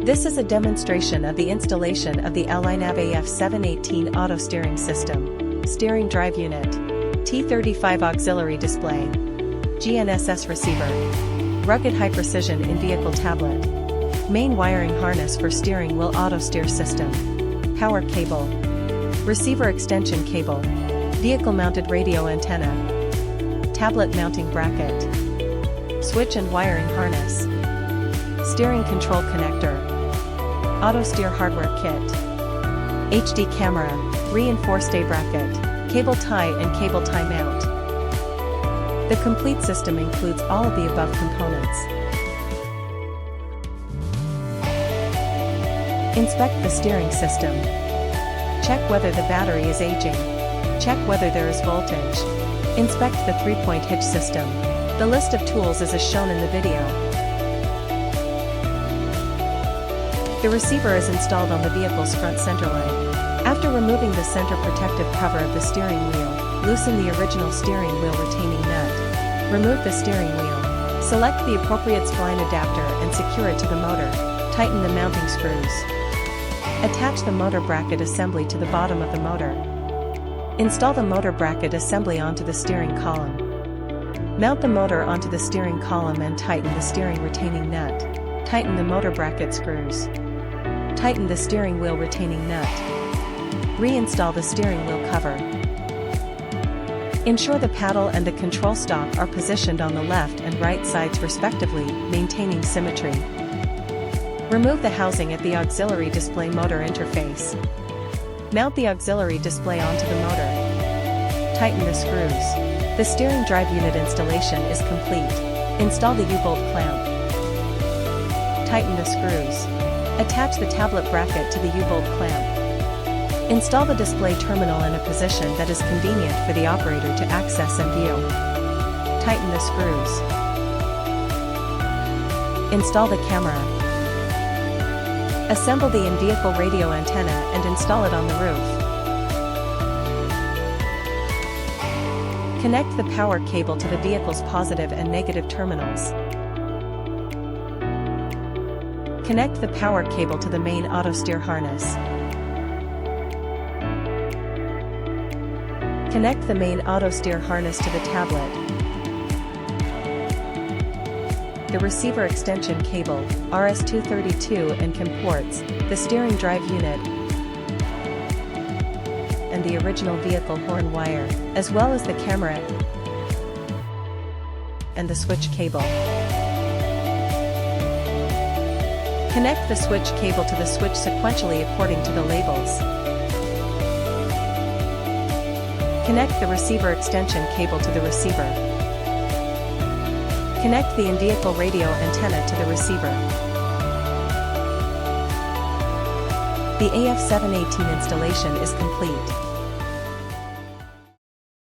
This is a demonstration of the installation of the AllyNav AF718 Autosteering System, Steering Drive Unit, T35 Auxiliary Display, GNSS Receiver, Rugged High Precision in-Vehicle Tablet, Main Wiring Harness for Steering Wheel Autosteer System, Power Cable, Receiver Extension Cable, Vehicle-Mounted Radio Antenna, Tablet Mounting Bracket, Switch and Wiring Harness, Steering Control Connector, Autosteer Hardware Kit, HD Camera, Reinforced A-Bracket, Cable Tie and Cable Tie Mount. The complete system includes all of the above components. Inspect the steering system. Check whether the battery is aging. Check whether there is voltage. Inspect the 3-point hitch system. The list of tools is as shown in the video. The receiver is installed on the vehicle's front center line. After removing the center protective cover of the steering wheel, loosen the original steering wheel retaining nut. Remove the steering wheel. Select the appropriate spline adapter and secure it to the motor. Tighten the mounting screws. Attach the motor bracket assembly to the bottom of the motor. Install the motor bracket assembly onto the steering column. Mount the motor onto the steering column and tighten the steering retaining nut. Tighten the motor bracket screws. Tighten the steering wheel retaining nut. Reinstall the steering wheel cover. Ensure the paddle and the control stalk are positioned on the left and right sides respectively, maintaining symmetry. Remove the housing at the auxiliary display motor interface. Mount the auxiliary display onto the motor. Tighten the screws. The steering drive unit installation is complete. Install the U-bolt clamp. Tighten the screws. Attach the tablet bracket to the U-bolt clamp. Install the display terminal in a position that is convenient for the operator to access and view. Tighten the screws. Install the camera. Assemble the in-vehicle radio antenna and install it on the roof. Connect the power cable to the vehicle's positive and negative terminals. Connect the power cable to the main autosteer harness. Connect the main autosteer harness to the tablet. The receiver extension cable, RS-232 and CAN ports, the steering drive unit, and the original vehicle horn wire, as well as the camera and the switch cable. Connect the switch cable to the switch sequentially according to the labels. Connect the receiver extension cable to the receiver. Connect the in-vehicle radio antenna to the receiver. The AF718 installation is complete.